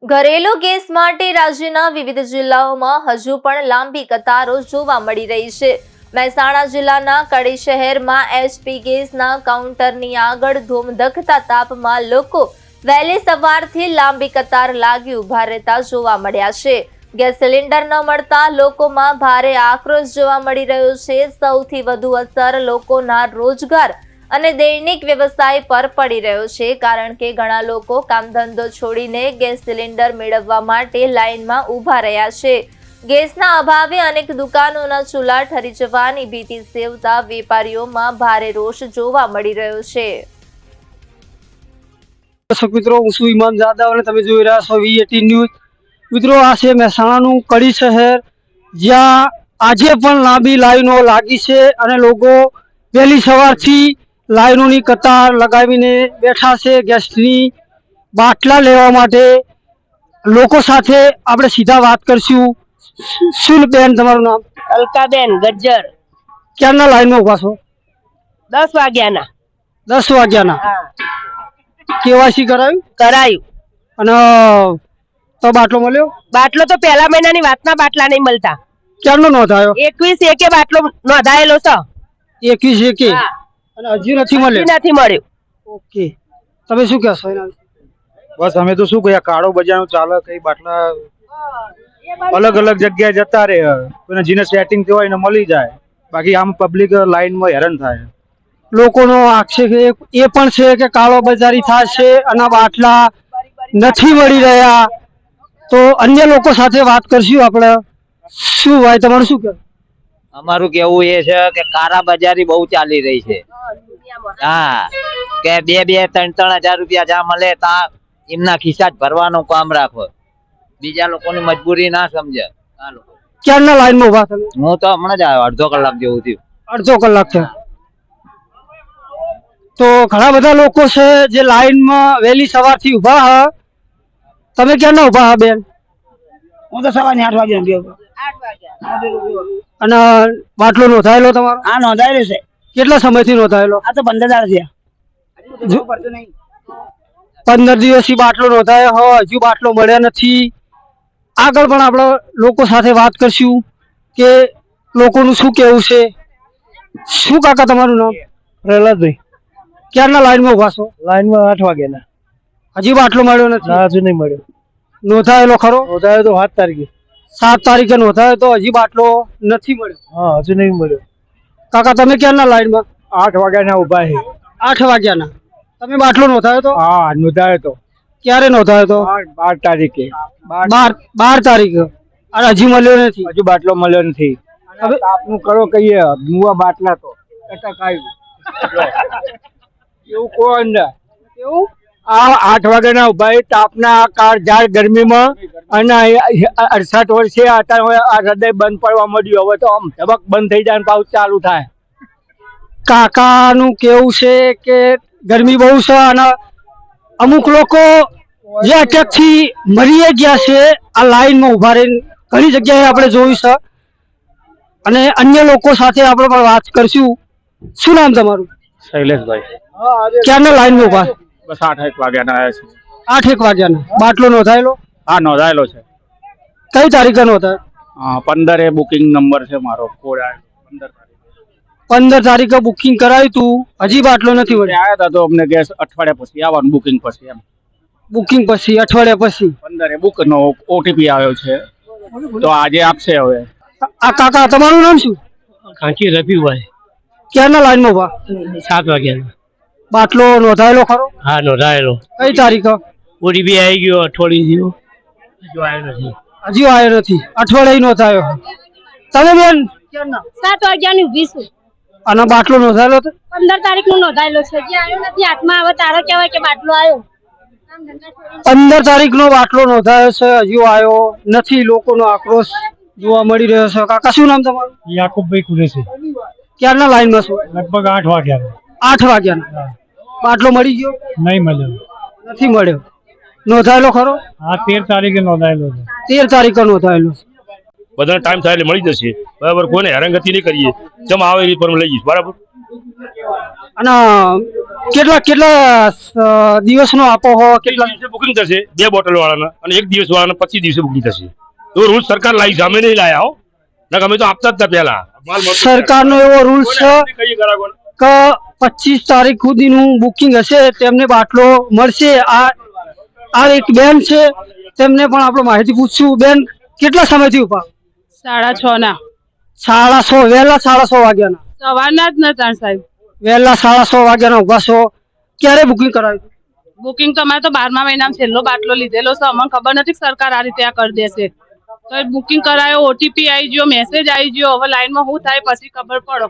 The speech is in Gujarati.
ઘરેલું ગેસ માટે રાજ્યના વિવિધ જિલ્લાઓમાં હજુ પણ લાંબી કતારો જોવા મળી રહી છે। મહેસાણા જિલ્લાના કડી શહેરમાં એચપી ગેસના કાઉન્ટરની આગળ ધૂમધખતા તાપમાં લોકો વહેલી સવારથી લાંબી કતાર લાગી ઉભા રહેતા જોવા મળ્યા છે। ગેસ સિલિન્ડર ન મળતા લોકોમાં ભારે આક્રોશ જોવા મળી રહ્યો છે। સૌથી વધુ અસર લોકોના રોજગાર અને દૈનિક વ્યવસાય પર પડી રહ્યો છે, કારણ કે ઘણા લોકો કામ ધંધો છોડીને ગેસ સિલિન્ડર મેળવવા માટે લાઇનમાં ઊભા રહ્યા છે। ગેસના અભાવે અનેક દુકાનોના ચૂલા ઠરી જવાની ભીતિ સેવતા વેપારીઓમાં ભારે રોષ જોવા મળી રહ્યો છે। દર્શક મિત્રો, હું છું ઇમામ જાદવ અને તમે જોઈ રહ્યા છો V18 ન્યૂઝ। મિત્રો, આ છે મહેસાણાનું કડી શહેર, જ્યાં આજે પણ લાંબી લાઈનો લાગી છે અને લોકો વહેલી સવારથી લાઈનોની કતાર લગાવીને બેઠા છે ગેસની બાટલા લેવા માટે। લોકો સાથે આપણે સીધા વાત કરશું। શું બેન તમારું નામ? અલકાબેન ગજ્જર। ક્યારના લાઈનમાં ઉભા છો? 10 વાગ્યાના। 10 વાગ્યાના। કેવાયસી કરાયું? કરાયું। અને તો બાટલો મળ્યો? બાટલો તો પહેલા મહિનાની વાતના બાટલા નહીં મળતા। ક્યારનો નોંધાયો? 21 એકે બાટલો નોંધાયેલો છે। 21 એકે? અને હજી નથી મળ્યો? હજી નથી મળ્યો। ઓકે, તમે શું કહેશો એના? બસ અમે તો શું કહીએ, કાળો બજારનું ચાલે, કઈ બાટલા અલગ અલગ જગ્યાએ જતા રહે, કોઈને જેને સેટિંગ થયું હોય એને મળી જાય, બાકી આમ પબ્લિક લાઈનમાં હેરાન થાય। લોકોનો આક્ષેપ એ પણ છે કે કાળો બજારી થાય છે અને બાટલા નથી મળી રહ્યા। તો અન્ય લોકો સાથે વાત કરશું આપણે। શું ભાઈ, તમારું શું કહેવું? અમારું કેવું એ છે કે કાળા બજારી બહુ ચાલી રહી છે। હા, કે 2-3 રૂપિયા જ્યાં મળે ત્યાં એમના ખિસ્સા જ ભરવાનું કામ રાખો, બીજા લોકોની મજબૂરી ના સમજે। ક્યારના લાઈનમાં ઉભા તમે? હું તો હમણાં જ આવ્યો, અડધો કલાક જેવું થયું। અડધો કલાક થયો? તો ઘણા બધા લોકો છે જે લાઈનમાં વહેલી સવારથી ઉભા હા। તમે ક્યારના ઉભા હા બેન? હું તો સવારની 8 વાગે ઉભ્યો। અને બાટલો નોંધાયેલો તમારો? હા, નોંધાયેલો છે। કેટલા સમયથી નોંધાયેલો? આ તો 15 દાડા થયા। 15 દિવસથી બાટલો નોંધાયો હોય, હજુ બાટલો મળ્યા નથી। આગળ પણ આપણે લોકો સાથે વાત કરશું કે લોકોનું શું કેવું છે। શું કાકા તમારું નામ? પ્રહલાદભાઈ। ક્યારના લાઈનમાં ઉભા છો? લાઈનમાં 8 વાગ્યાના। હજી બાટલો મળ્યો નથી? ના, હજુ નહીં મળ્યો। નોંધાયેલો ખરો? નોંધાયો તો 7 તારીખે। 7 તારીખે નોંધાયો તો હજી બાટલો નથી મળ્યો? હા, હજુ નહીં મળ્યો। કાકા, તમે ક્યારના લાઈનમાં? 8 વાગ્યાના ઉભા છે। 8 વાગ્યાના? તમે બાટલો નોંધાયો તો? હા, નોંધાયો તો। ક્યારે નોંધાયો તો? 12 તારીખે। 12 તારીખે? અને હજી મળ્યો નથી? હજુ બાટલો મળ્યો નથી। આપનું કરો કહીએ મુવા બાટલા તો અટક આવ્યું એવું કોઈ ના એવું। આ 8 વાગ્યાના ઉભા છે તાપના કાળઝાળ ગરમીમાં, અને 68 વર્ષે અત્યારે આ હૃદય બંધ પડવા મળ્યું। હવે તો આમ ધબક બંધ થઈ જાય ને પાછું ચાલુ થાય। કાકાનું કેવું છે કે ગરમી બહુ છે અને અમુક લોકો જે અટેકથી મરી ગયા છે આ લાઈનમાં ઉભા રહીને, ઘણી જગ્યાએ આપણે જોયું છે। અને અન્ય લોકો સાથે આપણે પણ વાત કરશું। શું નામ તમારું? શૈલેષભાઈ। ક્યારના લાઈનમાં ઉભા? બસ 8 વાગ્યાના આવ્યા છે। 8 વાગ્યાના? બાટલો નોંધાયેલો? હા, નોંધાયેલો છે। કઈ તારીખે નોંધાયો? 15 બુકિંગ નંબર છે મારો, કોડ 15 તારીખે। 15 તારીખે બુકિંગ કરાયું તું, હજી બાટલો નથી મળ્યો? આવ્યા હતા તો અમને ગેસ અઠવાડિયા પછી આવવાનું, બુકિંગ પછી એમ। બુકિંગ પછી અઠવાડિયા પછી? 15 બુક નો ઓટીપી આવ્યો છે, તો આજે આપશે હવે। આ કાકા, તમારું નામ શું? કાંચી રફીભાઈ। ક્યારના લાઈનમાં ઉભા? 7 વાગ્યાના। બાટલો નોંધાયેલો ખરો? હા, નોંધાયેલો। કઈ તારીખે? ઓટીપી આવી ગયો અઠવાડિયું જેવું, હજુ આવ્યો નથી। હજી આવ્યો નથી? અઠવાડિયે નોંધાયો? તમે બેન ક્યારના? 7 વાગ્યાની ઊભી છું। અને બાટલો નોંધાયેલો હતો? 15 તારીખનો નોંધાયેલો છે, જે આવ્યો નથી હાથમાં। હવે તારો કહેવાય કે બાટલો આવ્યો। 15 તારીખનો બાટલો નોંધાયો છે, હજુ આવ્યો નથી। લોકોનો આક્રોશ જોવા મળી રહ્યો છે। કાકા, શું નામ તમારું? યાકુબભાઈ કુરેશી। ક્યારના લાઈનમાં છો? લગભગ 8 વાગ્યાના। 8 વાગ્યાના? બાટલો મળી ગયો? નહીં મળ્યો। નથી મળ્યો? નોંધાયેલો ખરો? હા, 13 તારીખે નોંધાયેલો છે। 13 તારીખે નોંધાયેલો? બધાને ટાઈમ થાય એટલે મળી જશે, બરાબર। કોઈને હેરાનગતિ નહીં કરીએ, જેમ આવે એ પર લઈ જઈશ, બરાબર। અને કેટલા દિવસનો આપો હો કેટલા દિવસે બુકિંગ થશે 2 બોટલ વાળાના અને 1 દિવસ વાળાના 25 દિવસે બુકિંગ થશે તો રૂલ સરકાર લાવી છે, અમે નહીં લાયા હો, નકર અમે તો આપતા જ હતા પહેલા. સરકારનો એવો રૂલ્સ છે કહીએ ગ્રાહકોને. કે 25 તારીખ સુધીનું બુકિંગ હશે તેમને બાટલો મળશે. આ એક બેન છે, તેમને પણ આપણે માહિતી પૂછશું. બેન, કેટલા સમયથી ઉભા? 6:30 ના. 6:30 વહેલા 6:30 વાગ્યાના? સવારના જ નતા સાહેબ. વહેલા 6:30 વાગ્યાના ઉભા છો. ક્યારે બુકિંગ કરાવ્યું? બુકિંગ તો અમારે તો 12મા મહિનામાં છેલ્લો બાટલો લીધેલો છે. અમને ખબર નથી કે સરકાર આ રીતે આ કરી દેશે. તો એ બુકિંગ કરાયો, ઓટીપી આવી ગયો, મેસેજ આવી ગયો. હવે લાઈનમાં શું થાય પછી ખબર પડો.